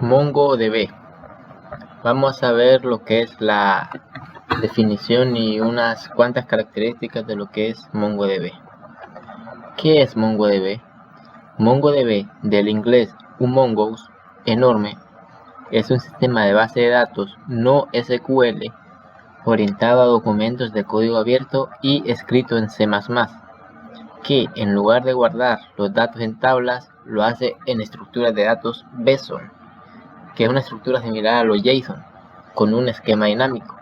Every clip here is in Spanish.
MongoDB. Vamos a ver lo que es la definición y unas cuantas características de lo que es MongoDB. ¿Qué es MongoDB? MongoDB, del inglés humongous, enorme, es un sistema de base de datos no SQL orientado a documentos de código abierto y escrito en C++, que en lugar de guardar los datos en tablas, lo hace en estructuras de datos BSON, que es una estructura similar a los JSON, con un esquema dinámico.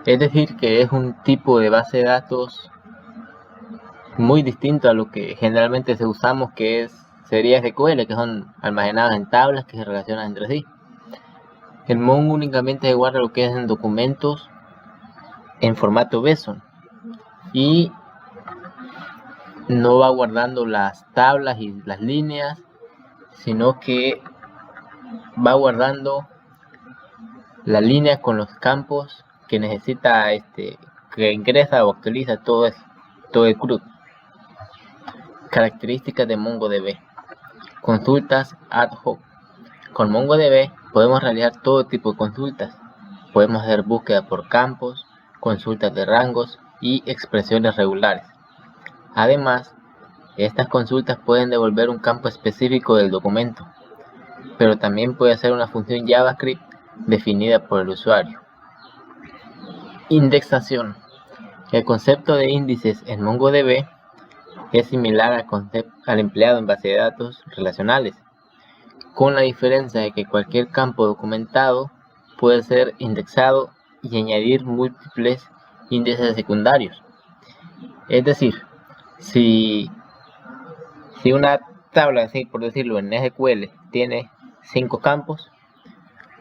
Es decir, que es un tipo de base de datos muy distinto a lo que generalmente usamos, que sería SQL, que son almacenadas en tablas que se relacionan entre sí. El Mongo únicamente guarda lo que es en documentos en formato BSON y no va guardando las tablas y las líneas, sino que va guardando la línea con los campos que necesita, que ingresa o actualiza todo el CRUD. Características de MongoDB. Consultas ad hoc. Con MongoDB podemos realizar todo tipo de consultas. Podemos hacer búsqueda por campos, consultas de rangos y expresiones regulares. Además, estas consultas pueden devolver un campo específico del documento, pero también puede ser una función JavaScript definida por el usuario. Indexación. El concepto de índices en MongoDB es similar al empleado en base de datos relacionales, con la diferencia de que cualquier campo documentado puede ser indexado y añadir múltiples índices secundarios. Es decir, si una tabla, así por decirlo, en SQL tiene 5 campos,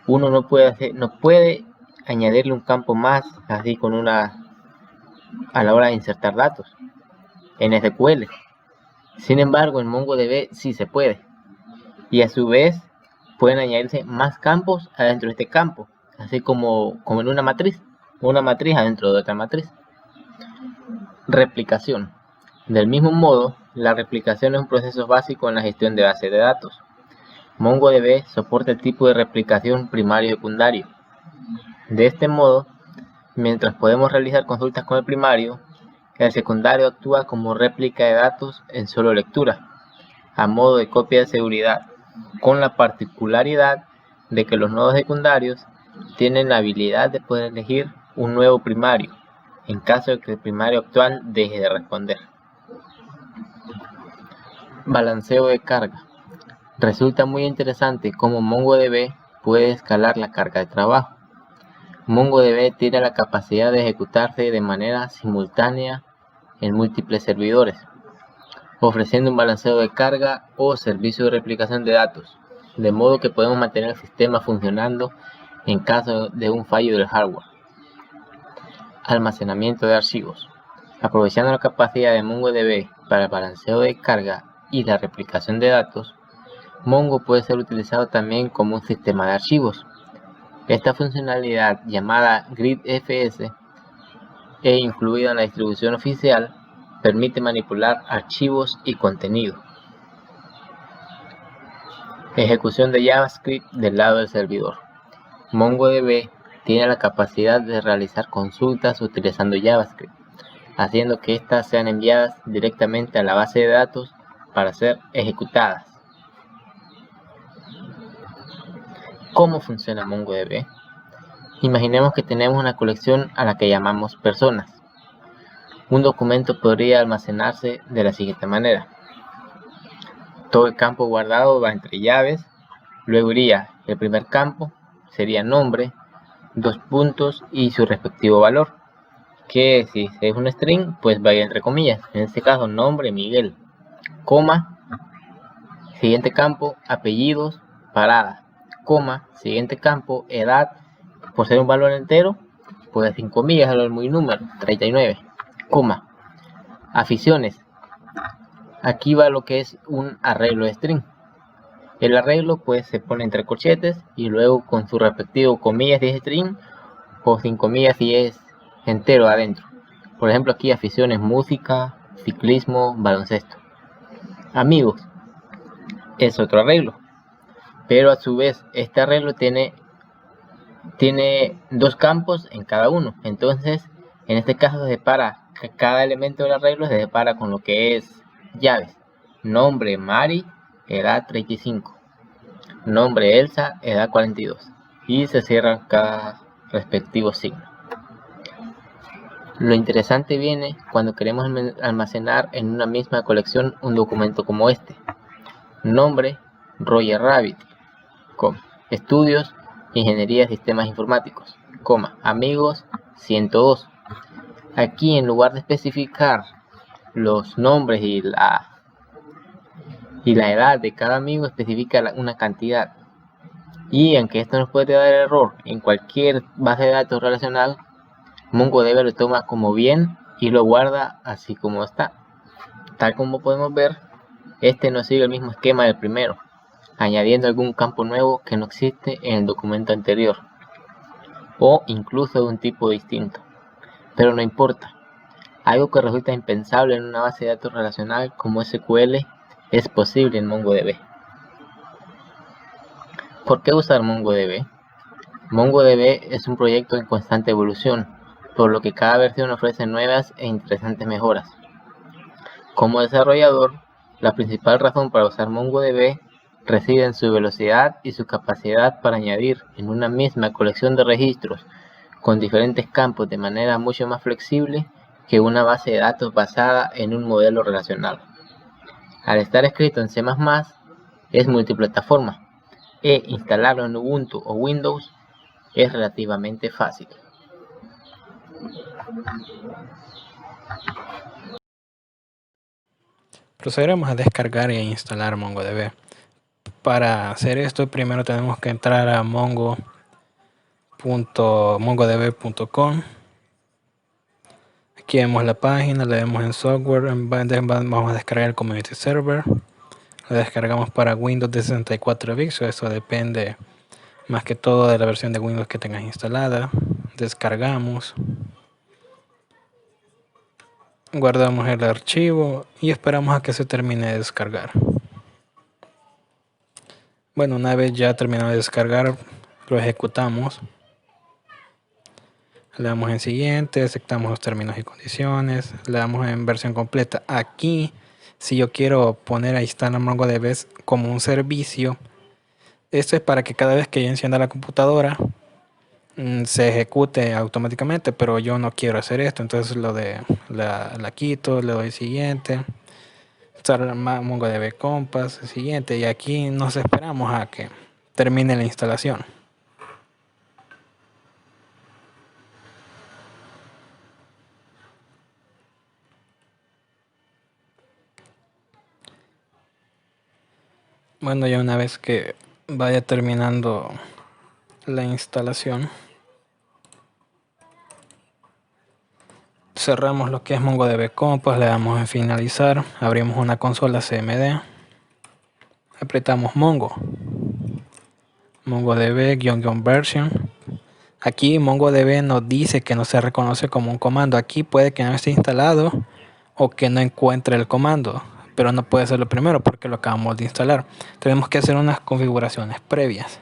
uno no puede añadirle un campo más así a la hora de insertar datos en SQL. Sin embargo, en MongoDB sí se puede, y a su vez pueden añadirse más campos adentro de este campo, así como en una matriz adentro de otra matriz. Replicación. Del mismo modo, la replicación es un proceso básico en la gestión de bases de datos. MongoDB soporta el tipo de replicación primario y secundario. De este modo, mientras podemos realizar consultas con el primario, el secundario actúa como réplica de datos en solo lectura, a modo de copia de seguridad, con la particularidad de que los nodos secundarios tienen la habilidad de poder elegir un nuevo primario, en caso de que el primario actual deje de responder. Balanceo de carga. Resulta muy interesante cómo MongoDB puede escalar la carga de trabajo. MongoDB tiene la capacidad de ejecutarse de manera simultánea en múltiples servidores, ofreciendo un balanceo de carga o servicio de replicación de datos, de modo que podemos mantener el sistema funcionando en caso de un fallo del hardware. Almacenamiento de archivos. Aprovechando la capacidad de MongoDB para el balanceo de carga y la replicación de datos, Mongo puede ser utilizado también como un sistema de archivos. Esta funcionalidad, llamada GridFS e incluida en la distribución oficial, permite manipular archivos y contenido. Ejecución de JavaScript del lado del servidor. MongoDB tiene la capacidad de realizar consultas utilizando JavaScript, haciendo que éstas sean enviadas directamente a la base de datos para ser ejecutadas. ¿Cómo funciona MongoDB? Imaginemos que tenemos una colección a la que llamamos personas. Un documento podría almacenarse de la siguiente manera. Todo el campo guardado va entre llaves, luego iría el primer campo, sería nombre, 2 puntos y su respectivo valor, que si es un string, pues va a ir entre comillas, en este caso nombre Miguel, coma, siguiente campo, apellidos, parada, coma, siguiente campo, edad, por ser un valor entero, pues sin comillas, es muy número, 39, coma, aficiones. Aquí va lo que es un arreglo de string. El arreglo pues se pone entre corchetes y luego con su respectivo comillas si es string o sin comillas si es entero adentro. Por ejemplo, aquí aficiones, música, ciclismo, baloncesto. Amigos. es otro arreglo, pero a su vez este arreglo tiene dos campos en cada uno. Entonces, en este caso se separa cada elemento del arreglo, se separa con lo que es llaves. Nombre Mari, edad 35. Nombre Elsa, edad 42. Y se cierra cada respectivo signo. Lo interesante viene cuando queremos almacenar en una misma colección un documento como este. Nombre Roger Rabbit, estudios Ingeniería de Sistemas Informáticos, amigos 102. Aquí, en lugar de especificar los nombres y la edad de cada amigo, especifica una cantidad. Y aunque esto nos puede dar error en cualquier base de datos relacional, MongoDB lo toma como bien y lo guarda así como está. Tal como podemos ver, este no sigue el mismo esquema del primero, añadiendo algún campo nuevo que no existe en el documento anterior, o incluso de un tipo distinto. Pero no importa, algo que resulta impensable en una base de datos relacional como SQL es posible en MongoDB. ¿Por qué usar MongoDB? MongoDB es un proyecto en constante evolución, por lo que cada versión ofrece nuevas e interesantes mejoras. Como desarrollador, la principal razón para usar MongoDB reside en su velocidad y su capacidad para añadir en una misma colección de registros con diferentes campos de manera mucho más flexible que una base de datos basada en un modelo relacional. Al estar escrito en C++, es multiplataforma e instalarlo en Ubuntu o Windows es relativamente fácil. Procederemos a descargar e instalar MongoDB. Para hacer esto, primero tenemos que entrar a mongodb.com. Aquí vemos la página, le damos en software, vamos a descargar el community server. Lo descargamos para Windows de 64 bits, eso depende más que todo de la versión de Windows que tengas instalada. Descargamos, guardamos el archivo y esperamos a que se termine de descargar. Bueno, una vez ya terminado de descargar, lo ejecutamos. Le damos en siguiente, aceptamos los términos y condiciones, le damos en versión completa. Aquí, si yo quiero poner a instalar MongoDB como un servicio, esto es para que cada vez que yo encienda la computadora se ejecute automáticamente, pero yo no quiero hacer esto, entonces la quito, le doy siguiente, instalar MongoDB Compass, siguiente, y aquí nos esperamos a que termine la instalación. Bueno, ya una vez que vaya terminando la instalación, cerramos lo que es MongoDB Compass, le damos en finalizar, abrimos una consola CMD, apretamos MongoDB-version. Aquí MongoDB nos dice que no se reconoce como un comando. Aquí puede que no esté instalado o que no encuentre el comando, pero no puede ser lo primero porque lo acabamos de instalar. Tenemos que hacer unas configuraciones previas.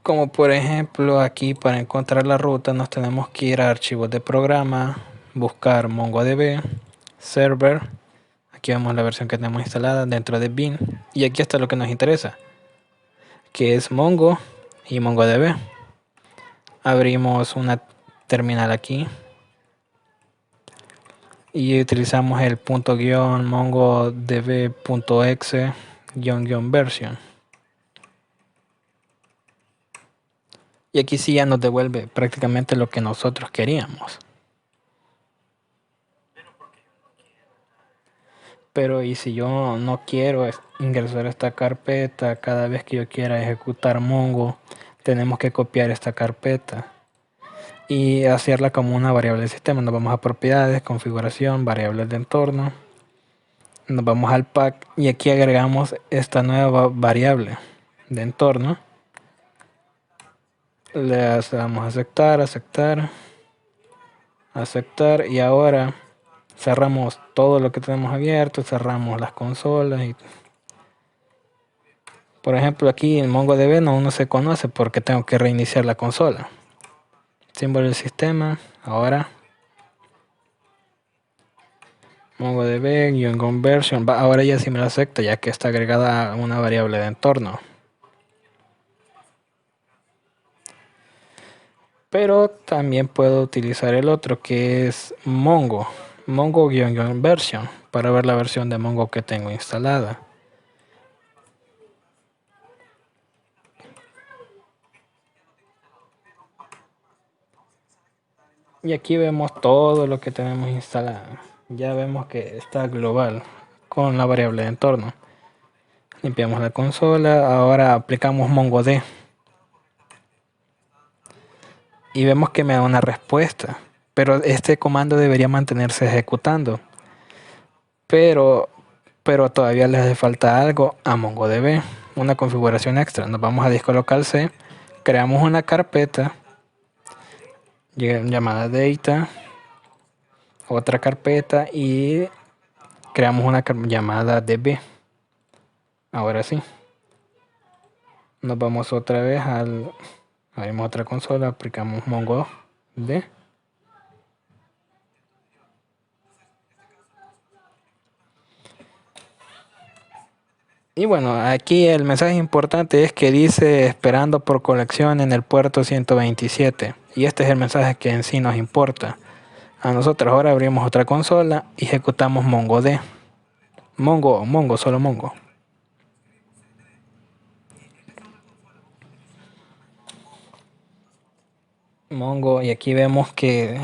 Como por ejemplo, aquí para encontrar la ruta nos tenemos que ir a archivos de programa, buscar MongoDB, server. Aquí vemos la versión que tenemos instalada dentro de bin. Y aquí está lo que nos interesa, que es Mongo y MongoDB. Abrimos una terminal aquí y utilizamos el .mongodb.exe-version. Y aquí sí ya nos devuelve prácticamente lo que nosotros queríamos. Pero y si yo no quiero ingresar a esta carpeta, cada vez que yo quiera ejecutar Mongo, tenemos que copiar esta carpeta y hacerla como una variable del sistema. Nos vamos a propiedades, configuración, variables de entorno. Nos vamos al pack y aquí agregamos esta nueva variable de entorno. Le damos a aceptar, aceptar, aceptar y ahora cerramos todo lo que tenemos abierto, cerramos las consolas y por ejemplo aquí en MongoDB aún no se conoce porque tengo que reiniciar la consola. Símbolo del sistema, ahora MongoDB-conversion, ahora ya sí me lo acepta ya que está agregada a una variable de entorno. Pero también puedo utilizar el otro que es Mongo-version para ver la versión de Mongo que tengo instalada. Y aquí vemos todo lo que tenemos instalado. Ya vemos que está global con la variable de entorno. Limpiamos la consola, ahora aplicamos MongoD. Y vemos que me da una respuesta. Pero este comando debería mantenerse ejecutando. Pero todavía le hace falta algo a MongoDB. Una configuración extra. Nos vamos a disco local C. Creamos una carpeta llamada data. Otra carpeta y creamos una llamada db. Ahora sí. Nos vamos otra vez abrimos otra consola, aplicamos MongoD. Y bueno, aquí el mensaje importante es que dice esperando por conexión en el puerto 127. Y este es el mensaje que en sí nos importa. A nosotros ahora abrimos otra consola y ejecutamos MongoD. Mongo, solo Mongo. Mongo, y aquí vemos que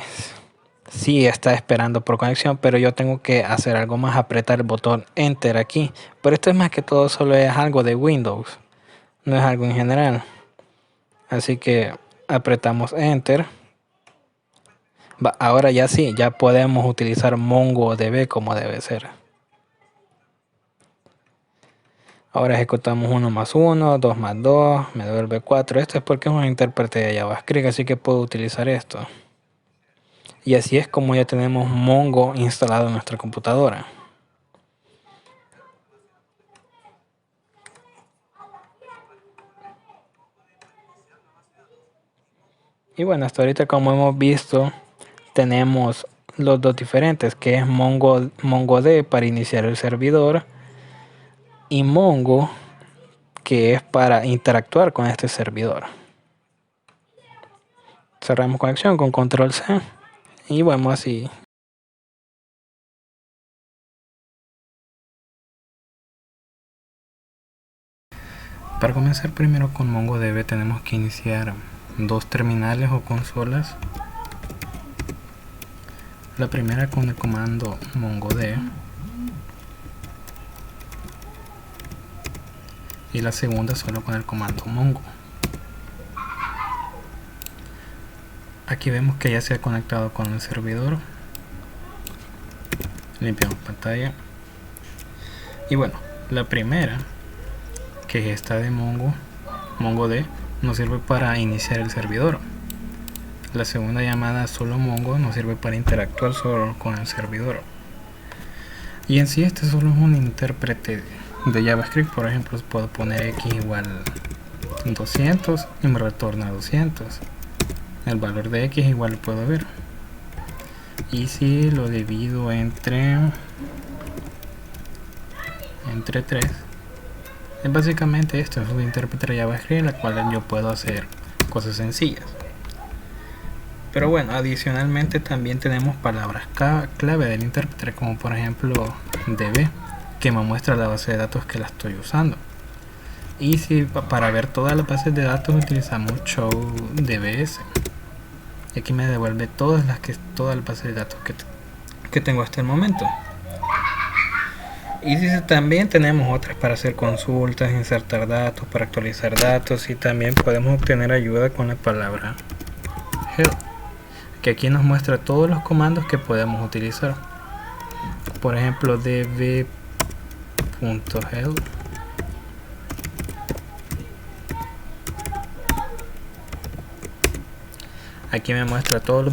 sí está esperando por conexión, pero yo tengo que hacer algo más, apretar el botón Enter aquí. Pero esto es más que todo solo es algo de Windows, no es algo en general. Así que apretamos Enter. Ahora ya sí, ya podemos utilizar MongoDB como debe ser. Ahora ejecutamos 1 más 1, 2 más 2, me devuelve 4. Esto es porque es un intérprete de JavaScript, así que puedo utilizar esto. Y así es como ya tenemos Mongo instalado en nuestra computadora. Y bueno, hasta ahorita como hemos visto, tenemos los dos diferentes, que es MongoD para iniciar el servidor y Mongo, que es para interactuar con este servidor. Cerramos conexión con control C y vamos así. Para comenzar primero con MongoDB tenemos que iniciar dos terminales o consolas. La primera con el comando mongod y la segunda solo con el comando mongo. Aquí vemos que ya se ha conectado con el servidor. Limpiamos pantalla. Y bueno, la primera, que es esta de MongoD, nos sirve para iniciar el servidor. La segunda llamada solo Mongo nos sirve para interactuar solo con el servidor. Y en sí este solo es un intérprete de JavaScript. Por ejemplo, puedo poner x igual 200 y me retorna 200. El valor de x igual lo puedo ver. Y si lo divido entre 3, es básicamente esto, es un intérprete de JavaScript en la cual yo puedo hacer cosas sencillas. Pero bueno, adicionalmente también tenemos palabras clave del intérprete, como por ejemplo db, que me muestra la base de datos que la estoy usando. Y si para ver todas las bases de datos utilizamos show dbs, y aquí me devuelve todas las bases de datos que tengo hasta el momento. Y también tenemos otras para hacer consultas, insertar datos, para actualizar datos, y también podemos obtener ayuda con la palabra help, que aquí nos muestra todos los comandos que podemos utilizar. Por ejemplo, db.help. Aquí me muestra todos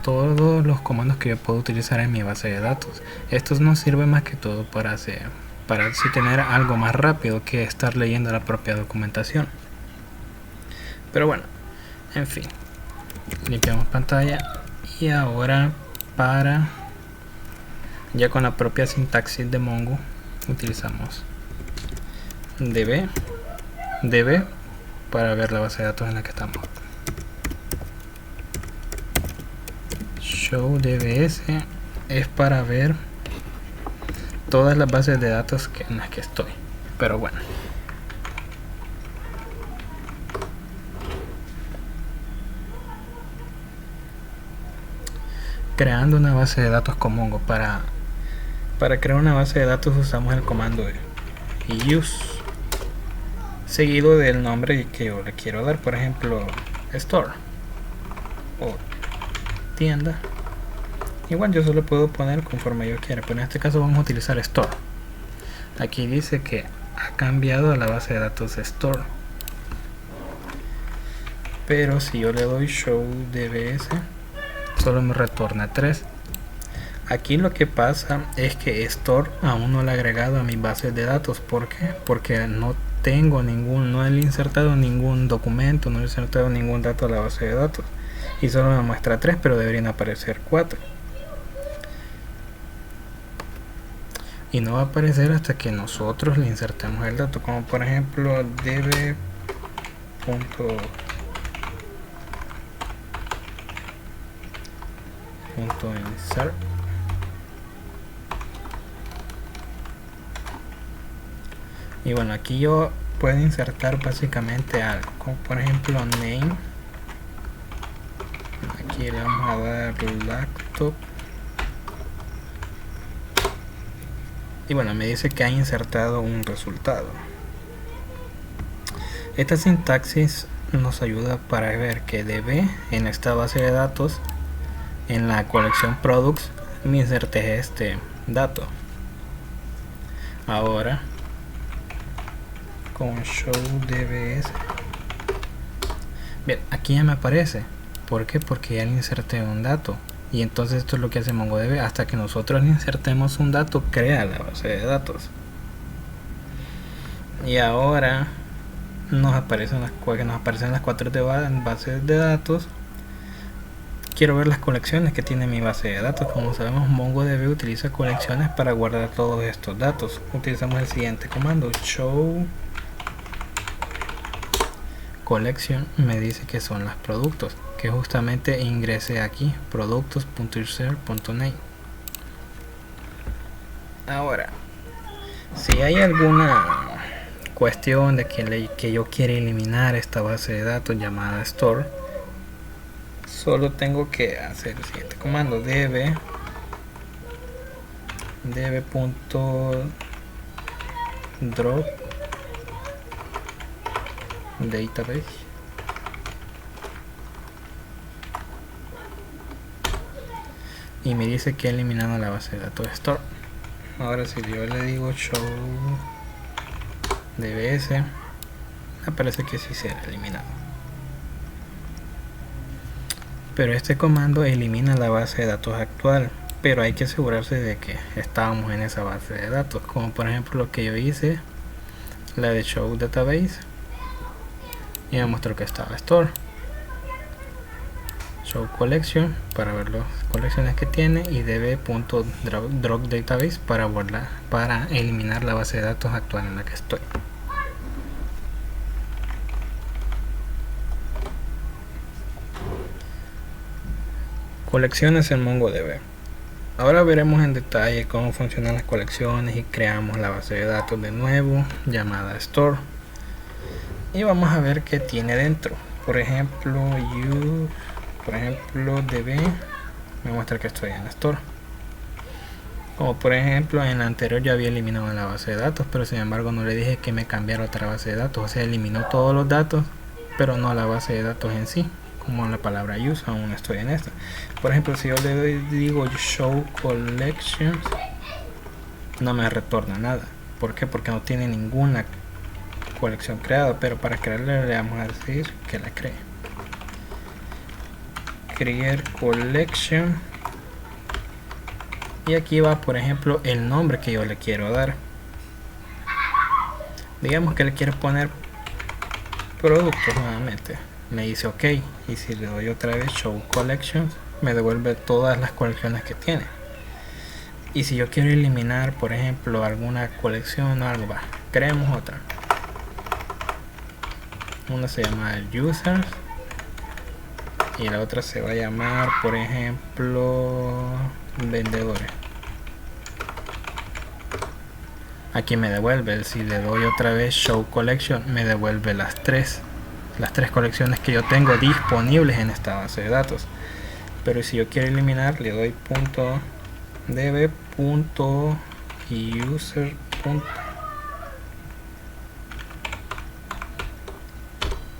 todos los comandos que yo puedo utilizar en mi base de datos. Estos nos sirven más que todo para así tener algo más rápido que estar leyendo la propia documentación. Pero bueno, en fin, limpiamos pantalla y ahora ya con la propia sintaxis de Mongo utilizamos db para ver la base de datos en la que estamos. Show dbs es para ver todas las bases de datos en las que estoy. Pero bueno, creando una base de datos con Mongo. Para crear una base de datos usamos el comando use seguido del nombre que yo le quiero dar, por ejemplo store o tienda. Igual yo solo puedo poner conforme yo quiera, pero en este caso vamos a utilizar store. Aquí dice que ha cambiado a la base de datos store, pero si yo le doy show dbs solo me retorna 3. Aquí lo que pasa es que store aún no lo he agregado a mi base de datos. ¿Por qué? Porque no tengo no he insertado ningún documento, no he insertado ningún dato a la base de datos y solo me muestra 3, pero deberían aparecer 4 y no va a aparecer hasta que nosotros le insertemos el dato, como por ejemplo db.insert y bueno, aquí yo puedo insertar básicamente algo, como por ejemplo name. Aquí le vamos a dar laptop y bueno, me dice que ha insertado un resultado. Esta sintaxis nos ayuda para ver que db en esta base de datos, en la colección products, me inserté este dato. Ahora con show dbs, bien, aquí ya me aparece. ¿Por qué? Porque ya le inserté un dato. Y entonces esto es lo que hace MongoDB. Hasta que nosotros le insertemos un dato, crea la base de datos. Y ahora nos aparecen las 4 bases de datos. Quiero ver las colecciones que tiene mi base de datos. Como sabemos, MongoDB utiliza colecciones para guardar todos estos datos. Utilizamos el siguiente comando, show collection. Me dice que son los productos, que justamente ingresé aquí, productos.user.name. Ahora, si hay alguna cuestión de que yo quiera eliminar esta base de datos llamada store, solo tengo que hacer el siguiente comando, db.drop database y me dice que he eliminado la base de datos store. Ahora si yo le digo show dbs, me parece que sí se ha eliminado, pero este comando elimina la base de datos actual, pero hay que asegurarse de que estábamos en esa base de datos, como por ejemplo lo que yo hice, la de show database, y me mostró que estaba store. Show collection para ver las colecciones que tiene y db.drop database para eliminar la base de datos actual en la que estoy. Colecciones en MongoDB. Ahora veremos en detalle cómo funcionan las colecciones y creamos la base de datos de nuevo llamada store. Y vamos a ver qué tiene dentro. Por ejemplo, db me muestra que estoy en store. Como por ejemplo en la anterior ya había eliminado la base de datos, pero sin embargo no le dije que me cambiara otra base de datos. O sea, eliminó todos los datos, pero no la base de datos en sí. Como en la palabra use, aún estoy en esta. Por ejemplo, si yo le digo show collections, no me retorna nada. ¿Por qué? Porque no tiene ninguna colección creada, pero para crearla le vamos a decir que la cree. Ok, create collection, y aquí va, por ejemplo, el nombre que yo le quiero dar. Digamos que le quiero poner productos nuevamente. Me dice ok, y si le doy otra vez show collections, me devuelve todas las colecciones que tiene. Y si yo quiero eliminar, por ejemplo, alguna colección o algo, creemos otra. Una se llama users y la otra se va a llamar, por ejemplo, vendedores. Aquí me devuelve, si le doy otra vez show collection, me devuelve las tres colecciones que yo tengo disponibles en esta base de datos. Pero si yo quiero eliminar, le doy .db.user.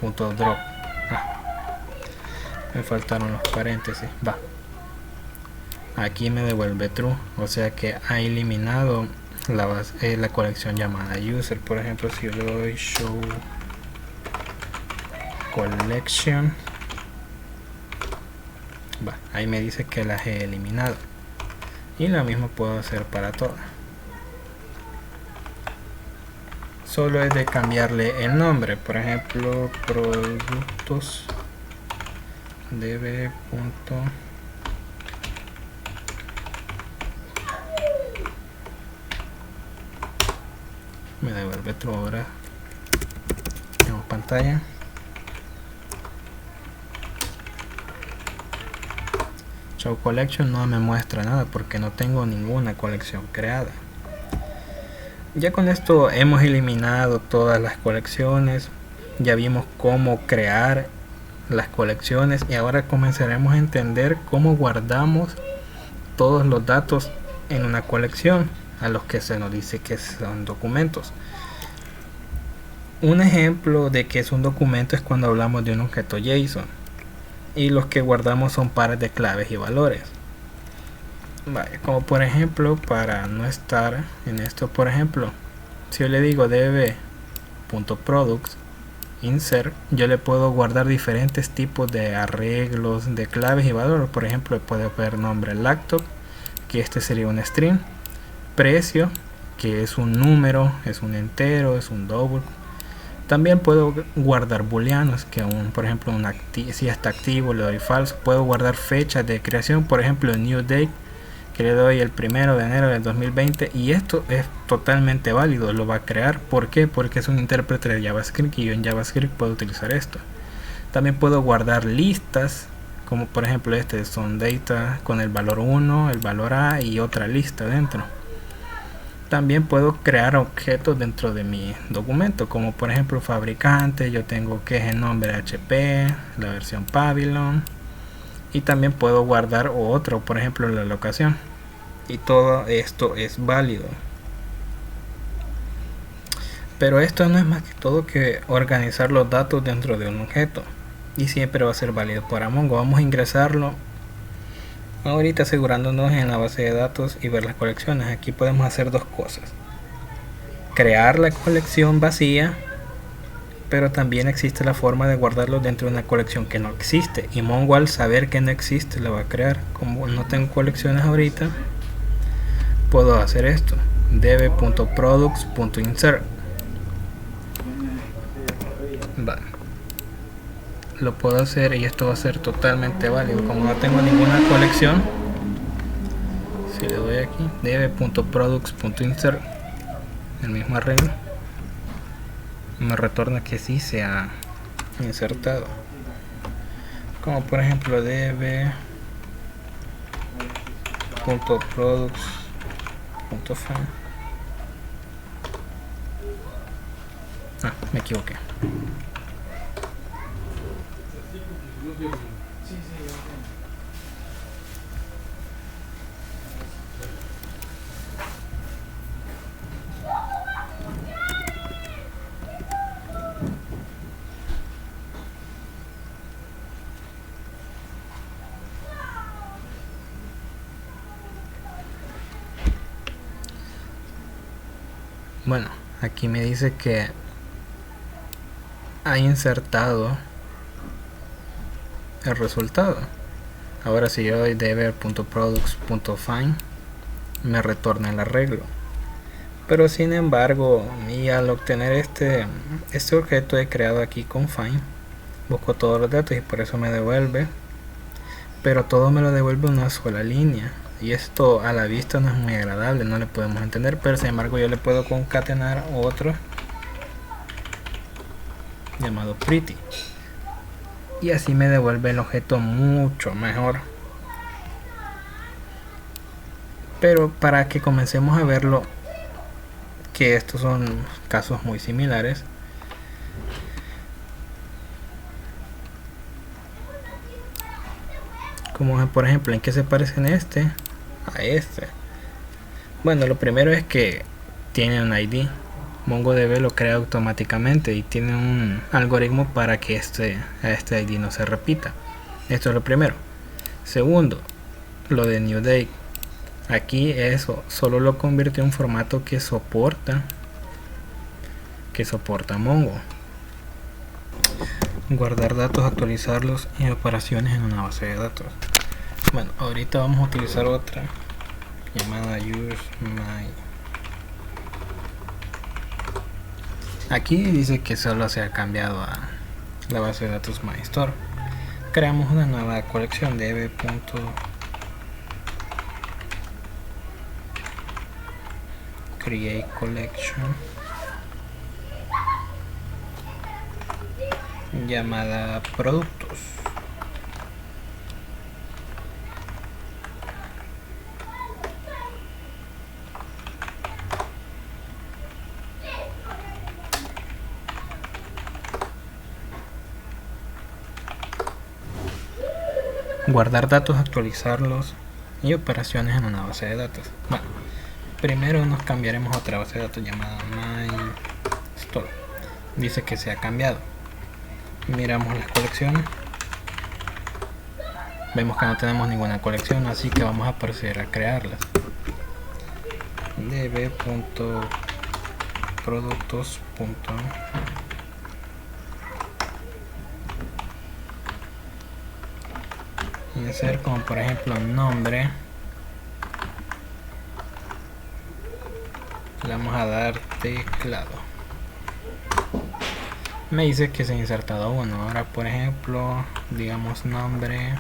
.drop. Me faltaron los paréntesis. Aquí me devuelve true, o sea que ha eliminado la colección llamada user. Por ejemplo, si yo le doy show collection, ahí me dice que las he eliminado, y lo mismo puedo hacer para todas. Solo es de cambiarle el nombre, por ejemplo, productos db. Me devuelve true. Ahora tenemos pantalla. Show collection no me muestra nada porque no tengo ninguna colección creada. Ya con esto hemos eliminado todas las colecciones, ya vimos cómo crear las colecciones, y ahora comenzaremos a entender cómo guardamos todos los datos en una colección a los que se nos dice que son documentos. Un ejemplo de que es un documento es cuando hablamos de un objeto JSON y los que guardamos son pares de claves y valores. Como por ejemplo, para no estar en esto, por ejemplo, si yo le digo db.products insert, yo le puedo guardar diferentes tipos de arreglos de claves y valores. Por ejemplo, puedo ver nombre laptop, que este sería un string, precio, que es un número, es un entero, es un double. También puedo guardar booleanos, que por ejemplo si está activo le doy false. Puedo guardar fechas de creación, por ejemplo new date, que le doy el 1 de enero del 2020, y esto es totalmente válido, lo va a crear. ¿Por qué? Porque es un intérprete de JavaScript y yo en JavaScript puedo utilizar esto. También puedo guardar listas, como por ejemplo son data con el valor 1, el valor A y otra lista dentro. También puedo crear objetos dentro de mi documento, como por ejemplo fabricante. Yo tengo que es el nombre HP, la versión Pavilion, y también puedo guardar otro, por ejemplo la locación, y todo esto es válido. Pero esto no es más que todo que organizar los datos dentro de un objeto, y siempre va a ser válido para Mongo. Vamos a ingresarlo ahorita asegurándonos en la base de datos y ver las colecciones. Aquí podemos hacer dos cosas: crear la colección vacía, pero también existe la forma de guardarlo dentro de una colección que no existe, y Mongo al saber que no existe la va a crear. Como no tengo colecciones ahorita, puedo hacer esto: db.products.insert. Lo puedo hacer y esto va a ser totalmente válido. Como no tengo ninguna colección, si le doy aquí db.products.insert, el mismo arreglo, me retorna que sí se ha insertado. Como por ejemplo db.products.find. Me equivoqué. Bueno, aquí me dice que ha insertado el resultado. Ahora si yo doy db.products.find me retorna el arreglo. Pero sin embargo, y al obtener este objeto he creado aquí con find, busco todos los datos y por eso me devuelve, pero todo me lo devuelve una sola línea, y esto a la vista no es muy agradable, no le podemos entender. Pero sin embargo yo le puedo concatenar otro llamado pretty, y así me devuelve el objeto mucho mejor. Pero para que comencemos a verlo, que estos son casos muy similares, como por ejemplo, ¿en qué se parecen este a este? Bueno, lo primero es que tiene un ID. MongoDB lo crea automáticamente y tiene un algoritmo para que este ID no se repita. Esto es lo primero. Segundo, lo de New Date. Aquí eso solo lo convirtió en un formato que soporta Mongo. Guardar datos, actualizarlos y operaciones en una base de datos. Bueno, ahorita vamos a utilizar otra llamada useMy. Aquí dice que solo se ha cambiado a la base de datos MyStore. Creamos una nueva colección de create collection llamada productos. Guardar datos, actualizarlos y operaciones en una base de datos. Bueno, primero nos cambiaremos a otra base de datos llamada MyStore. Dice que se ha cambiado. Miramos las colecciones. Vemos que no tenemos ninguna colección, así que vamos a proceder a crearlas. db.productos. Insert, como por ejemplo nombre, le vamos a dar teclado. Me dice que se ha insertado uno. Ahora por ejemplo digamos nombre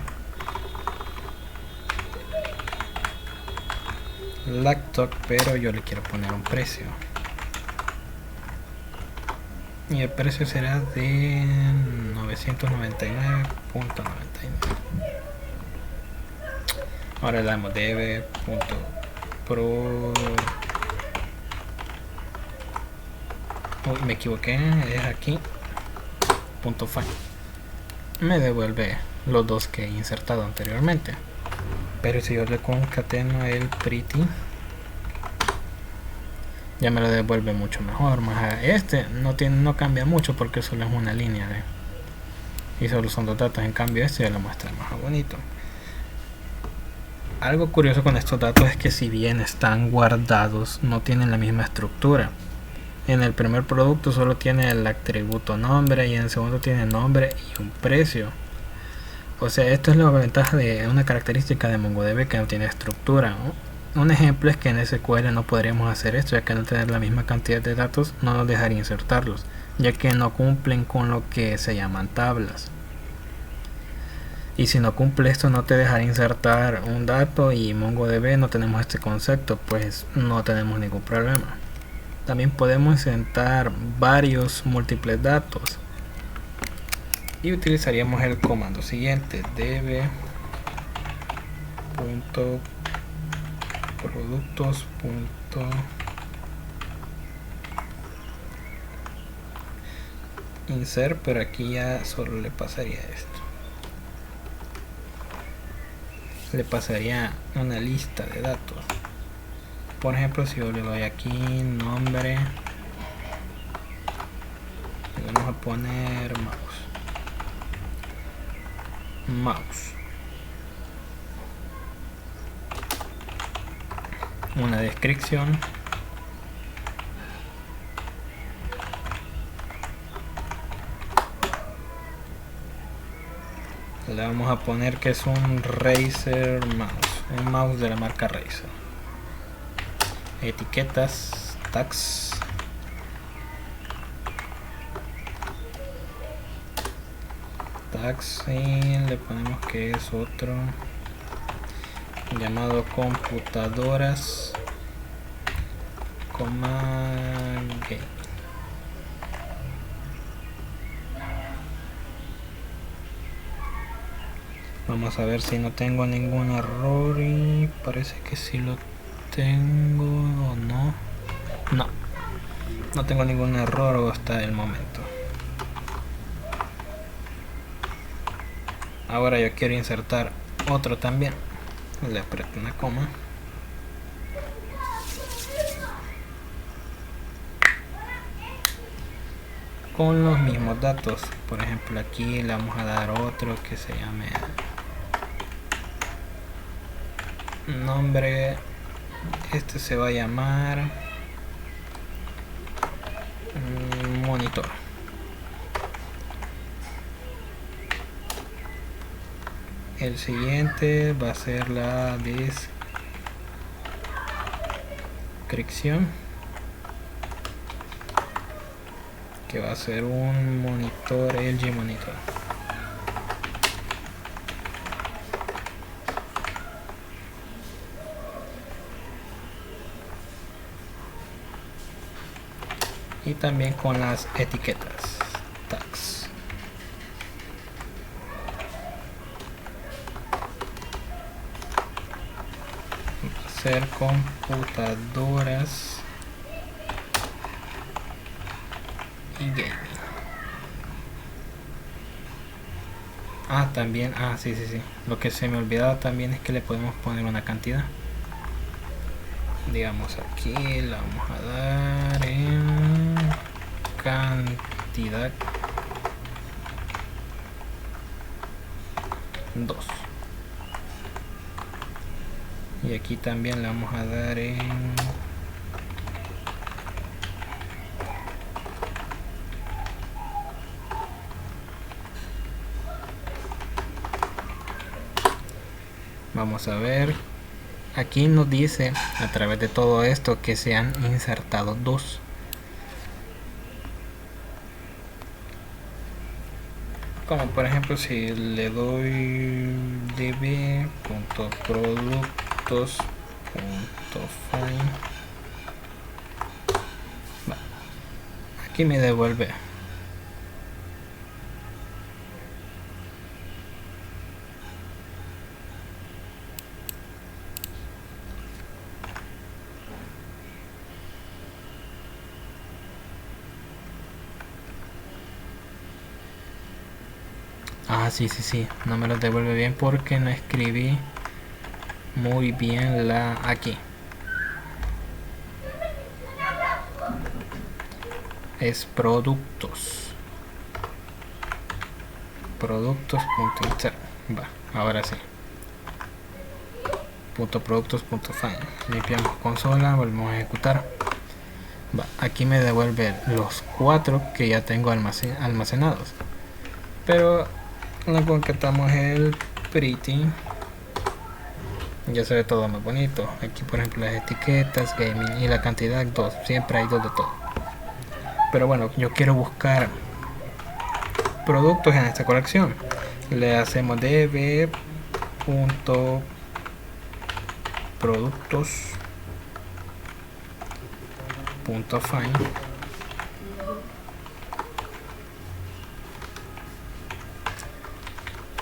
laptop, pero yo le quiero poner un precio y el precio será de 999.99. Ahora le damos db.pro. Me equivoqué, es aquí .find. Me devuelve los dos que he insertado anteriormente. Pero si yo le concateno el pretty, ya me lo devuelve mucho mejor. Este no cambia mucho porque solo es una línea y solo son dos datos. En cambio este ya lo muestra más bonito. Algo curioso con estos datos es que si bien están guardados, no tienen la misma estructura. En el primer producto solo tiene el atributo nombre y en el segundo tiene nombre y un precio. O sea, esto es la ventaja de una característica de MongoDB que no tiene estructura, ¿no? Un ejemplo es que en SQL no podríamos hacer esto, ya que al tener la misma cantidad de datos no nos dejaría insertarlos, ya que no cumplen con lo que se llaman tablas. Y si no cumple esto no te dejará insertar un dato, y MongoDB no tenemos este concepto, pues no tenemos ningún problema. También podemos insertar varios múltiples datos y utilizaríamos el comando siguiente: db.productos. Insert, pero aquí ya solo le pasaría esto. Le pasaría una lista de datos. Por ejemplo, si yo le doy aquí nombre, le vamos a poner mouse, una descripción, Le vamos a poner que es un Razer mouse, un mouse de la marca Razer. Etiquetas, tags. Y le ponemos que es otro llamado computadoras, game. Vamos a ver si no tengo ningún error, y parece que sí lo tengo o no. No tengo ningún error hasta el momento. Ahora yo quiero insertar otro también. Le aprieto una coma. Con los mismos datos. Por ejemplo, aquí le vamos a dar otro que se llame nombre. Este se va a llamar monitor. El siguiente va a ser la descripción, que va a ser un monitor LG monitor. Y también con las etiquetas, tags. Va a ser computadoras y gaming. También, sí. Lo que se me olvidaba también es que le podemos poner una cantidad. Digamos, aquí la vamos a dar en cantidad 2. Y aquí también la vamos a dar en vamos a ver. Aquí nos dice a través de todo esto que se han insertado 2. Como por ejemplo, si le doy db.productos.find, aquí me devuelve. Sí, no me lo devuelve bien porque no escribí muy bien aquí. Es productos.insert. Ahora sí. .productos.find. Limpiamos consola, volvemos a ejecutar. Aquí me devuelve los 4 que ya tengo almacenados, pero le conectamos el pretty, ya se ve todo muy bonito. Aquí por ejemplo las etiquetas, gaming y la cantidad 2, siempre hay 2 de todo. Pero bueno, yo quiero buscar productos en esta colección. Le hacemos db.productos.find.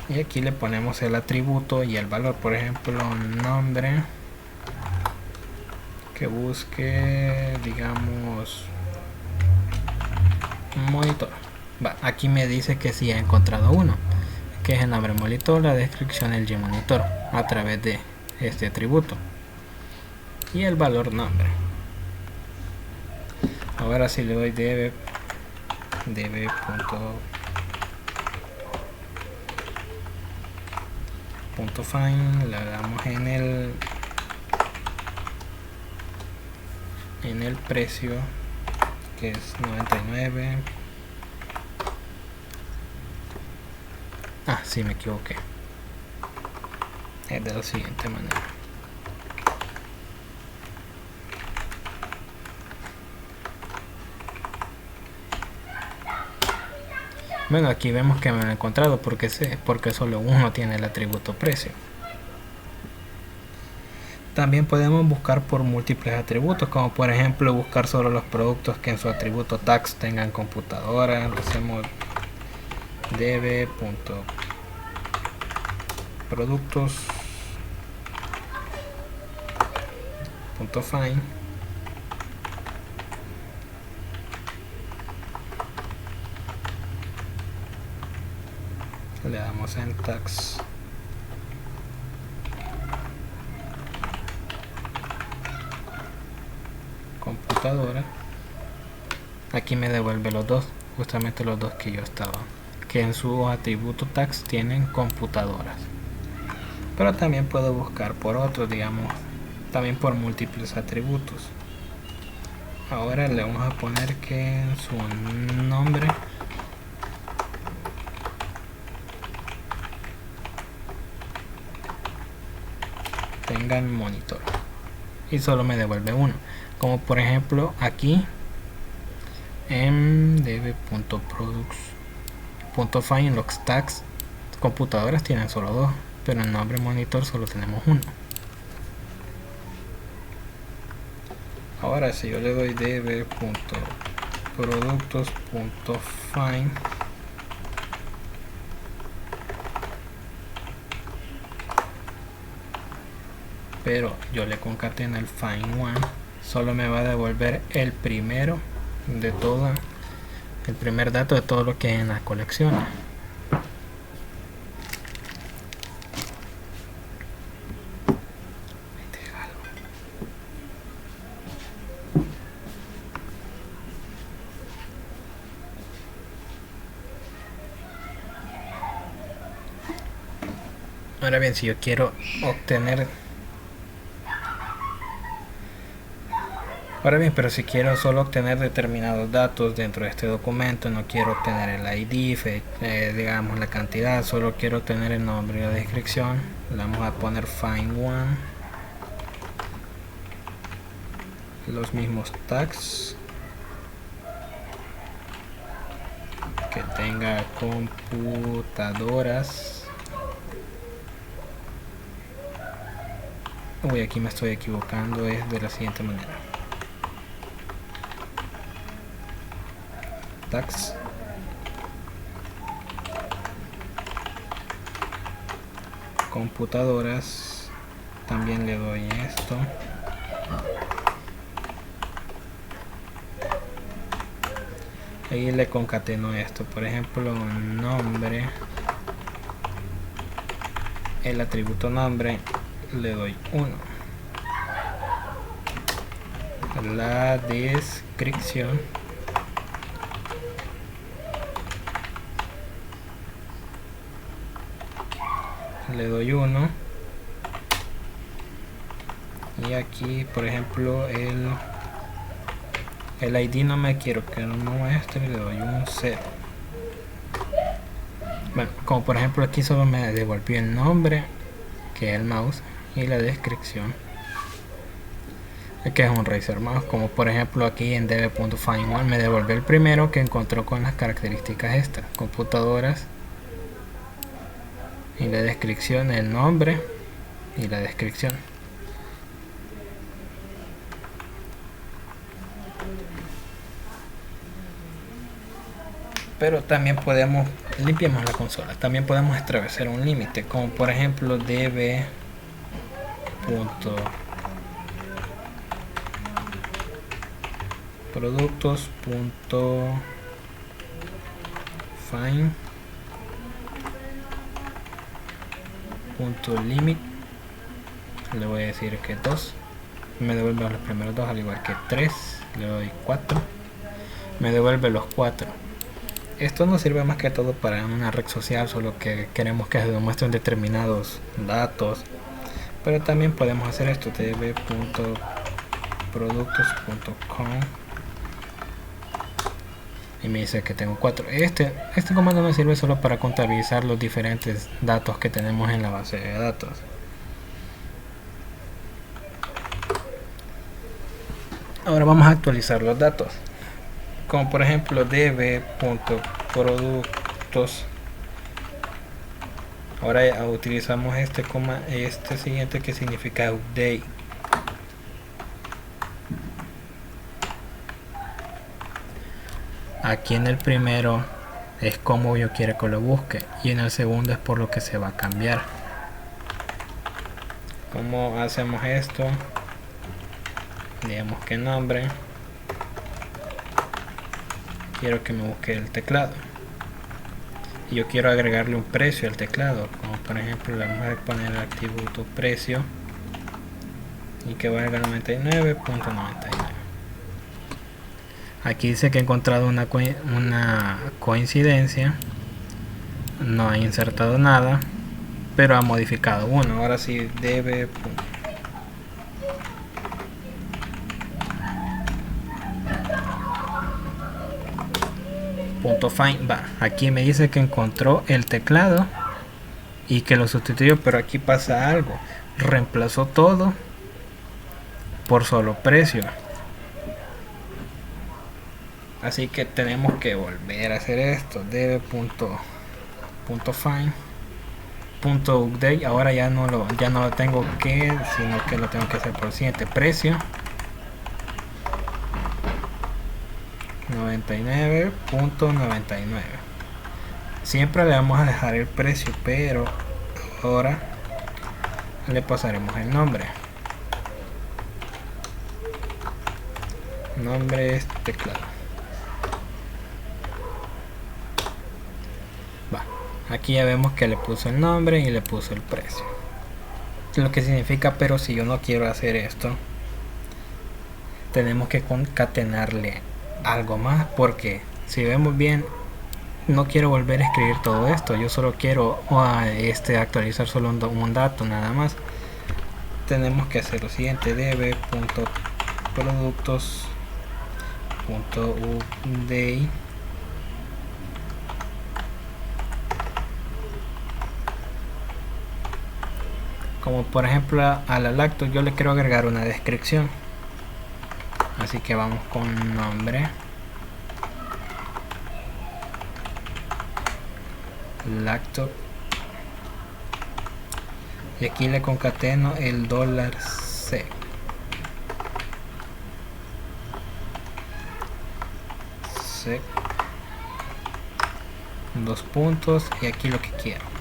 Y aquí le ponemos el atributo y el valor. Por ejemplo, nombre, que busque, digamos, monitor. Aquí me dice que sí ha encontrado uno, que es el nombre monitor, la descripción LG monitor, a través de este atributo y el valor nombre. Ahora si le doy db.find, le damos en el precio, que es 99, Sí, me equivoqué. Es de la siguiente manera. Bueno, aquí vemos que me lo he encontrado porque solo uno tiene el atributo precio. También podemos buscar por múltiples atributos, como por ejemplo buscar solo los productos que en su atributo tax tengan computadora. Lo hacemos db.productos.find. Le damos en tax. Computadora. Aquí me devuelve los dos, justamente los dos que yo estaba, que en su atributo tax tienen computadoras. Pero también puedo buscar por otros, digamos, también por múltiples atributos. Ahora le vamos a poner que en su nombre tengan monitor y solo me devuelve uno, como por ejemplo aquí en db.products.find en los tags computadoras tienen solo dos, pero en nombre monitor solo tenemos uno. Ahora si yo le doy db.productos.find, pero yo le concateno el find one, solo me va a devolver el primero de todo, el primer dato de todo lo que hay en las colecciones. Ahora bien, si yo quiero obtener... pero si quiero solo obtener determinados datos dentro de este documento, no quiero obtener el ID, digamos la cantidad, solo quiero obtener el nombre y la descripción, le vamos a poner find one, los mismos tags, que tenga computadoras. Uy, aquí me estoy equivocando, es de la siguiente manera. Tags. Computadoras. También le doy esto. Ahí le concateno esto. Por ejemplo, nombre. El atributo nombre. Le doy 1. La descripción le doy 1. Y aquí por ejemplo el ID no me quiero que no muestre, le doy un 0. Bueno, como por ejemplo aquí solo me devolvió el nombre, que es el mouse, y la descripción, que es un Razer Mouse. Como por ejemplo aquí en db.find1 me devolvió el primero que encontró con las características estas, computadoras, y la descripción, el nombre y la descripción. Pero también podemos, limpiamos la consola, también podemos establecer un límite, como por ejemplo db.productos.find.limit, le voy a decir que 2, me devuelve los primeros dos, al igual que 3, le doy 4, me devuelve los 4. Esto nos sirve más que todo para una red social, solo que queremos que se demuestren determinados datos. Pero también podemos hacer esto, db.productos.com, y me dice que tengo 4. Este comando me sirve solo para contabilizar los diferentes datos que tenemos en la base de datos. Ahora vamos a actualizar los datos, como por ejemplo db.productos. Ahora utilizamos este siguiente que significa update. Aquí en el primero es como yo quiero que lo busque, y en el segundo es por lo que se va a cambiar. ¿Cómo hacemos esto? Digamos que nombre, quiero que me busque el teclado, y yo quiero agregarle un precio al teclado, como por ejemplo le vamos a poner el atributo precio y que valga 99.99. Aquí dice que he encontrado una coincidencia, no ha insertado nada, pero ha modificado uno. Ahora sí debe .find, va, aquí me dice que encontró el teclado y que lo sustituyó, pero aquí pasa algo, reemplazó todo por solo precio, así que tenemos que volver a hacer esto. db.find .update, ahora ya no lo tengo que, sino que lo tengo que hacer por el siguiente precio 99.99. siempre le vamos a dejar el precio, pero ahora le pasaremos el nombre. Nombre es teclado. Va, aquí ya vemos que le puso el nombre y le puso el precio, lo que significa, pero si yo no quiero hacer esto, tenemos que concatenarle algo más, porque si vemos bien, no quiero volver a escribir todo esto, yo solo quiero actualizar solo un dato nada más. Tenemos que hacer lo siguiente: db.productos.update, como por ejemplo a la lacto yo le quiero agregar una descripción, así que vamos con nombre, lacto, y aquí le concateno el $C, dos puntos, y aquí lo que quiero.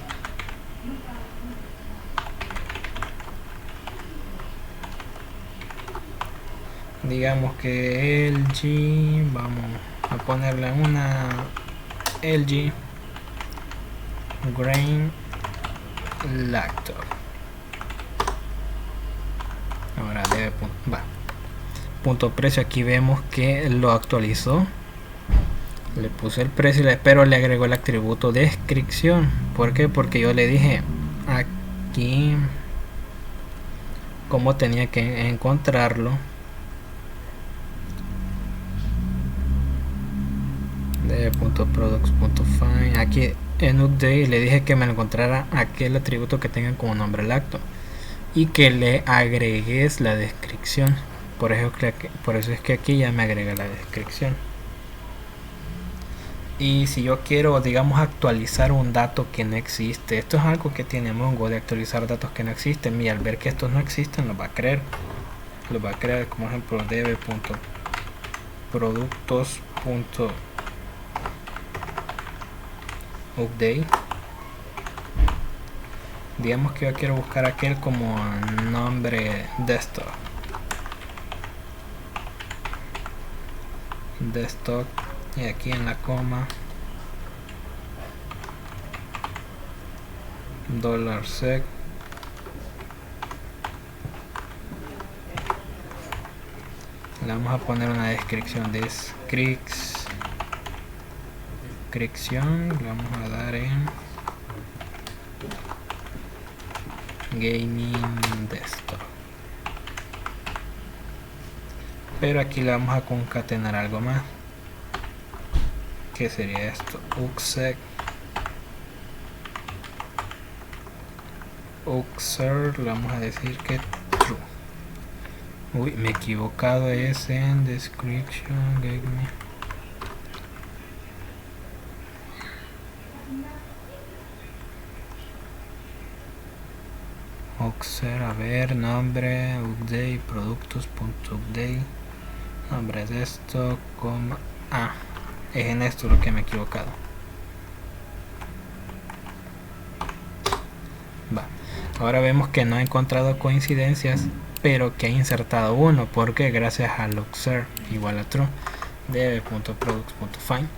Digamos que LG, vamos a ponerle una LG Grain Lacto. Ahora punto precio, aquí vemos que lo actualizó, le puse el precio, pero le agregó el atributo descripción. ¿Por qué? Porque yo le dije aquí cómo tenía que encontrarlo. .products.find, aquí en update le dije que me encontrara aquel atributo que tenga como nombre lacto y que le agregues la descripción. Por eso es que aquí ya me agrega la descripción. Y si yo quiero, digamos, actualizar un dato que no existe, esto es algo que tiene Mongo, de actualizar datos que no existen, y al ver que estos no existen lo va a crear, como ejemplo db.productos.update. Digamos que yo quiero buscar aquel como nombre desktop, y aquí en la coma $sec, le vamos a poner una descripción de descripción, le vamos a dar en gaming desktop, pero aquí le vamos a concatenar algo más. ¿qué sería esto? Uxer, le vamos a decir que true. Uy, me he equivocado, es en description, give me. Uxer, a ver, nombre, update, productos.update, nombre de esto, coma, es en esto lo que me he equivocado. Va, ahora vemos que no ha encontrado coincidencias, pero que ha insertado uno, porque gracias al uxer igual a true, db.products.find,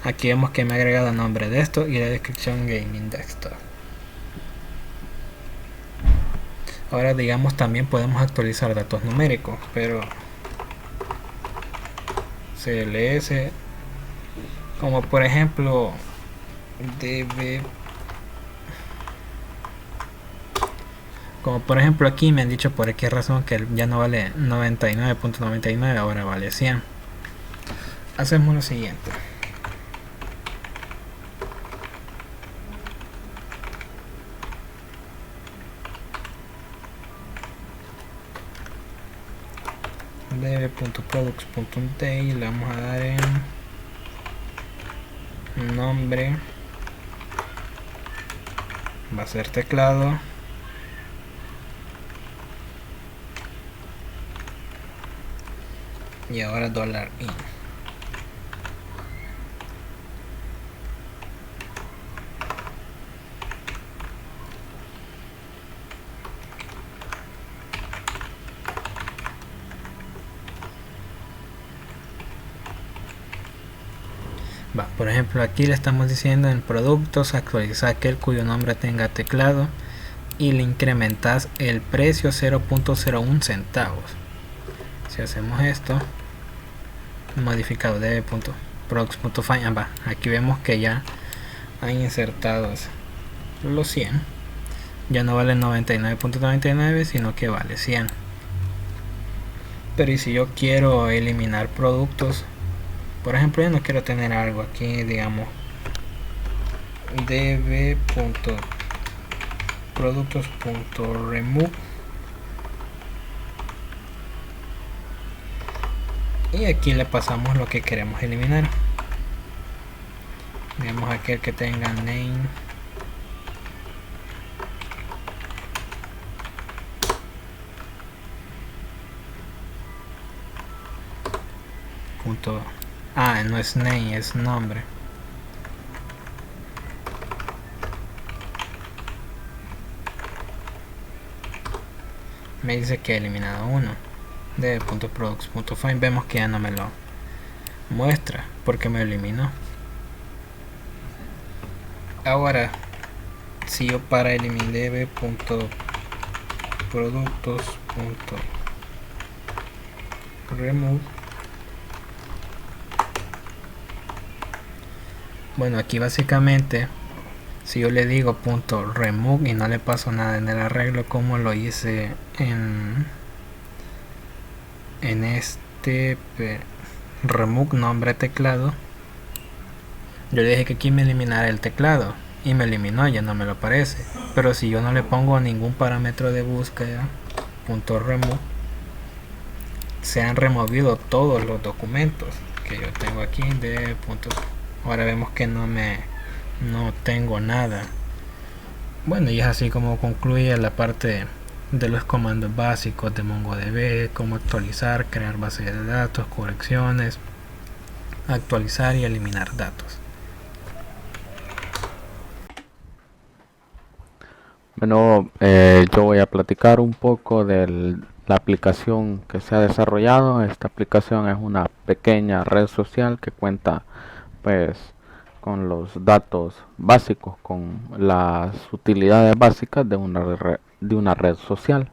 aquí vemos que me ha agregado el nombre de esto y la descripción gaming desktop. Ahora digamos también podemos actualizar datos numéricos, pero cls, como por ejemplo db, como por ejemplo aquí me han dicho por qué razón que ya no vale 99.99, ahora vale 100. Hacemos lo siguiente. db.products.update, le vamos a dar en nombre, va a ser teclado, y ahora $in. Va, por ejemplo aquí le estamos diciendo en productos actualizar aquel cuyo nombre tenga teclado y le incrementas el precio 0.01 centavos. Si hacemos esto, modificado db.products.find, aquí vemos que ya han insertado los 100, ya no vale 99.99 sino que vale 100. Pero y si yo quiero eliminar productos, por ejemplo yo no quiero tener algo aquí, digamos db.productos.remove, y aquí le pasamos lo que queremos eliminar. Digamos aquel que tenga name, no es name, es nombre. Me dice que he eliminado uno. db.products.find, vemos que ya no me lo muestra porque me eliminó. Ahora si yo para eliminar db.productos.remove, bueno, aquí básicamente si yo le digo .remove y no le paso nada en el arreglo como lo hice en este remove nombre teclado, yo le dije que aquí me eliminara el teclado y me eliminó, ya no me lo aparece. Pero si yo no le pongo ningún parámetro de búsqueda, .remove, se han removido todos los documentos que yo tengo aquí de ahora vemos que no tengo nada. Bueno, y es así como concluye la parte de los comandos básicos de MongoDB, cómo actualizar, crear bases de datos, colecciones, actualizar y eliminar datos. Bueno, yo voy a platicar un poco de la aplicación que se ha desarrollado. Esta aplicación es una pequeña red social que cuenta pues con los datos básicos, con las utilidades básicas de una red social.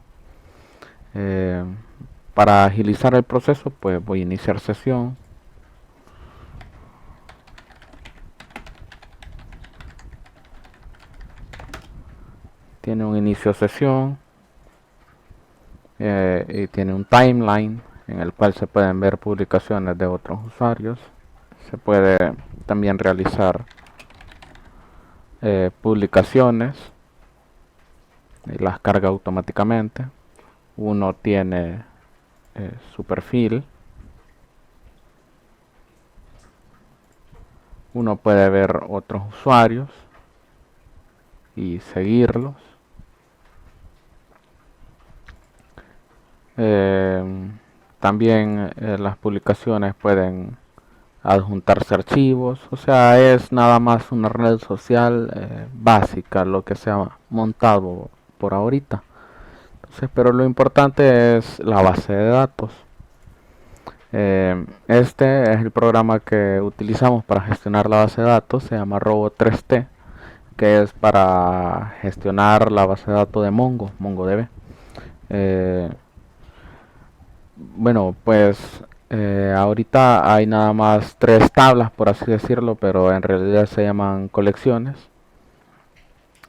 Para agilizar el proceso, pues voy a iniciar sesión. Tiene un inicio sesión y tiene un timeline en el cual se pueden ver publicaciones de otros usuarios. Se puede también realizar publicaciones y las carga automáticamente. Uno tiene su perfil. Uno puede ver otros usuarios y seguirlos. También las publicaciones pueden adjuntarse archivos, o sea, es nada más una red social básica lo que se ha montado por ahorita. Entonces, pero lo importante es la base de datos. Este es el programa que utilizamos para gestionar la base de datos, se llama Robo3T, que es para gestionar la base de datos de MongoDB. Bueno, pues ahorita hay nada más 3 tablas, por así decirlo, pero en realidad se llaman colecciones,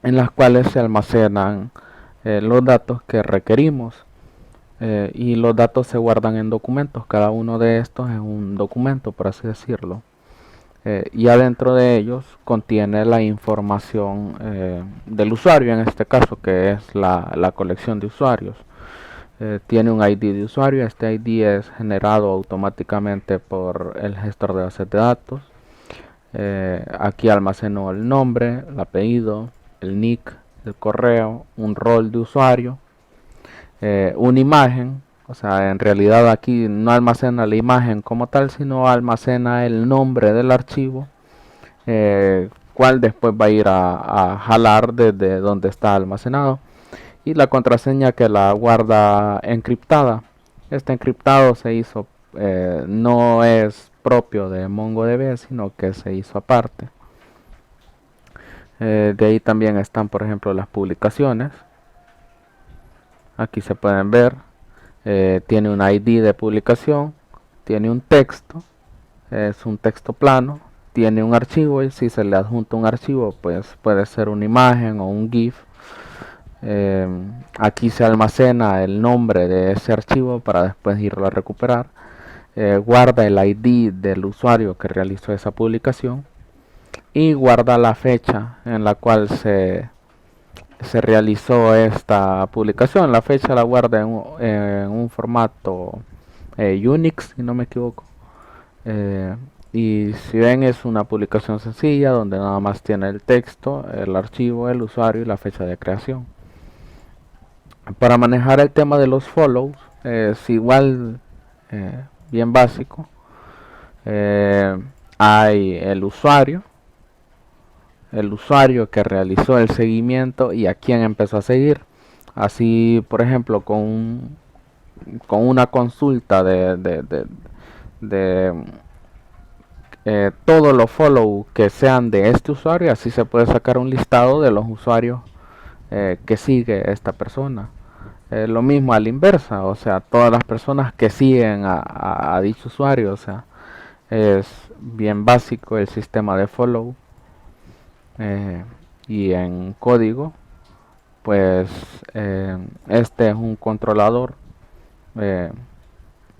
en las cuales se almacenan los datos que requerimos. Y los datos se guardan en documentos. Cada uno de estos es un documento, por así decirlo. Y adentro de ellos contiene la información del usuario, en este caso, que es la colección de usuarios. Tiene un ID de usuario. Este ID es generado automáticamente por el gestor de bases de datos. Aquí almacenó el nombre, el apellido, el nick, el correo, un rol de usuario, una imagen. O sea, en realidad aquí no almacena la imagen como tal, sino almacena el nombre del archivo, cual después va a ir a jalar desde donde está almacenado, y la contraseña que la guarda encriptada. Este encriptado se hizo, no es propio de MongoDB, sino que se hizo aparte. De ahí también están, por ejemplo, las publicaciones. Aquí se pueden ver. Tiene un ID de publicación, tiene un texto, es un texto plano, tiene un archivo, y si se le adjunta un archivo, pues puede ser una imagen o un GIF. Aquí se almacena el nombre de ese archivo para después irlo a recuperar. Guarda el ID del usuario que realizó esa publicación y guarda la fecha en la cual se realizó esta publicación. La fecha la guarda en un formato Unix, si no me equivoco. Y si ven, es una publicación sencilla donde nada más tiene el texto, el archivo, el usuario y la fecha de creación. Para manejar el tema de los follows es igual, bien básico. Hay el usuario que realizó el seguimiento y a quién empezó a seguir. Así, por ejemplo, con una consulta de todos los follow que sean de este usuario, así se puede sacar un listado de los usuarios que sigue esta persona. Lo mismo a la inversa, o sea, todas las personas que siguen a dicho usuario, o sea, es bien básico el sistema de follow. Y en código, pues este es un controlador.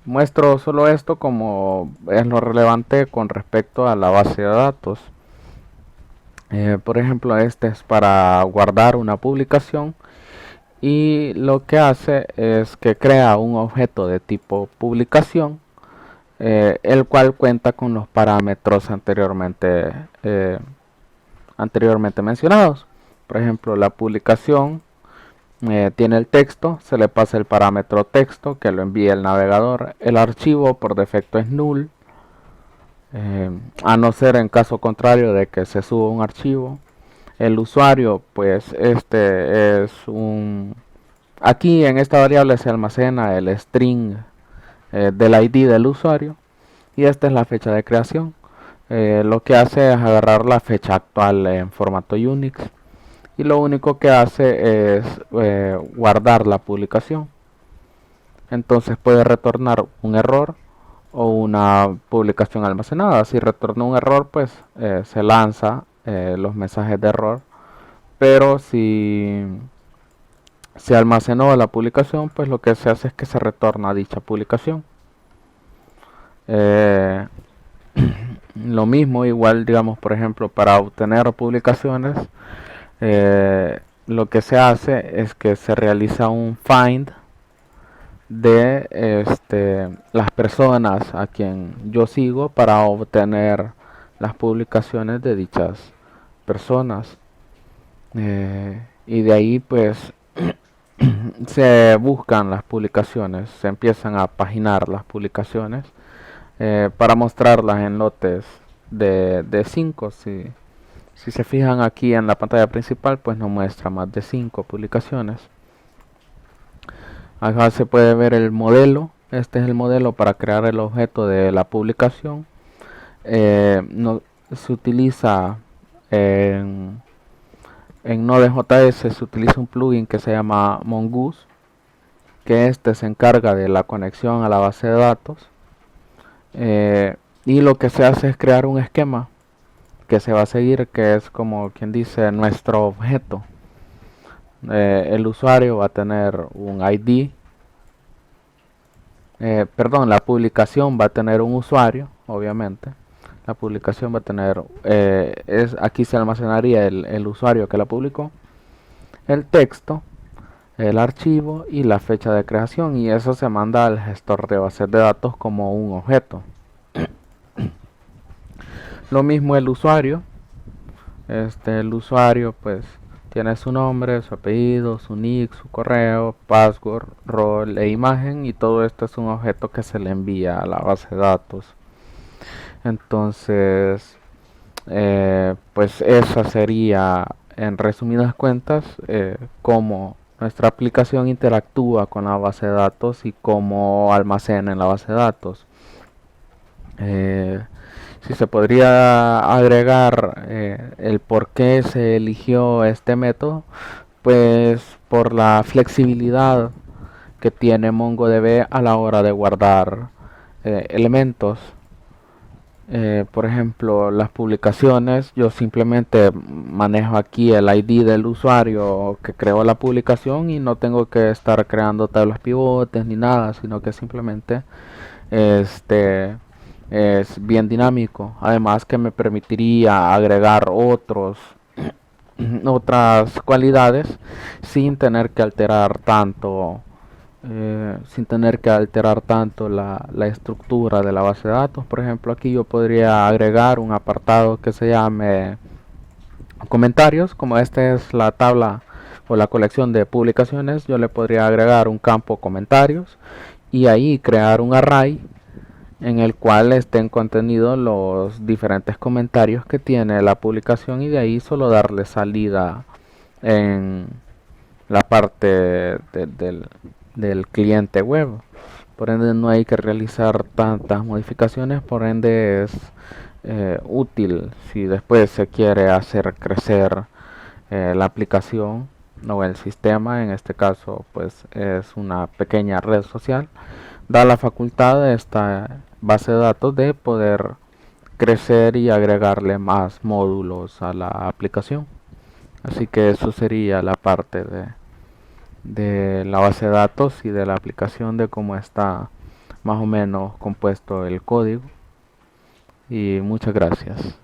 Muestro solo esto como es lo relevante con respecto a la base de datos. Por ejemplo, este es para guardar una publicación, y lo que hace es que crea un objeto de tipo publicación, el cual cuenta con los parámetros anteriormente mencionados. Por ejemplo, la publicación tiene el texto, se le pasa el parámetro texto que lo envía el navegador. El archivo por defecto es null, a no ser en caso contrario de que se suba un archivo. El usuario, pues este es aquí en esta variable se almacena el string del ID del usuario, y esta es la fecha de creación. Lo que hace es agarrar la fecha actual en formato Unix, y lo único que hace es guardar la publicación. Entonces puede retornar un error o una publicación almacenada. Si retorna un error, pues se lanza los mensajes de error, pero si se almacenó la publicación, pues lo que se hace es que se retorna dicha publicación. Lo mismo, igual, digamos, por ejemplo, para obtener publicaciones, lo que se hace es que se realiza un find de las personas a quien yo sigo para obtener las publicaciones de dichas personas. Y de ahí pues se buscan las publicaciones, se empiezan a paginar las publicaciones para mostrarlas en lotes de 5. Si se fijan aquí en la pantalla principal, pues nos muestra más de 5 publicaciones. Acá se puede ver el modelo. Este es el modelo para crear el objeto de la publicación. Se utiliza en Node.js, se utiliza un plugin que se llama Mongoose, que este se encarga de la conexión a la base de datos. Y lo que se hace es crear un esquema que se va a seguir, que es como quien dice nuestro objeto. El usuario va a tener un ID, perdón, la publicación va a tener un usuario, obviamente. La publicación va a tener, aquí se almacenaría el usuario que la publicó, el texto, el archivo y la fecha de creación, y eso se manda al gestor de bases de datos como un objeto. Lo mismo el usuario. El usuario pues tiene su nombre, su apellido, su nick, su correo, password, rol e imagen, y todo esto es un objeto que se le envía a la base de datos. Entonces, pues esa sería, en resumidas cuentas, cómo nuestra aplicación interactúa con la base de datos y cómo almacena en la base de datos. Si se podría agregar el por qué se eligió este método, pues por la flexibilidad que tiene MongoDB a la hora de guardar elementos. Por ejemplo, las publicaciones, yo simplemente manejo aquí el ID del usuario que creó la publicación y no tengo que estar creando tablas pivotes ni nada, sino que simplemente es bien dinámico. Además que me permitiría agregar otras cualidades sin tener que alterar tanto la estructura de la base de datos. Por ejemplo, aquí yo podría agregar un apartado que se llame comentarios. Como esta es la tabla o la colección de publicaciones, yo le podría agregar un campo comentarios y ahí crear un array en el cual estén contenidos los diferentes comentarios que tiene la publicación, y de ahí solo darle salida en la parte del cliente web. Por ende no hay que realizar tantas modificaciones, por ende es útil si después se quiere hacer crecer la aplicación o el sistema. En este caso pues es una pequeña red social, da la facultad de esta base de datos de poder crecer y agregarle más módulos a la aplicación. Así que eso sería la parte de la base de datos y de la aplicación, de cómo está más o menos compuesto el código. Y muchas gracias.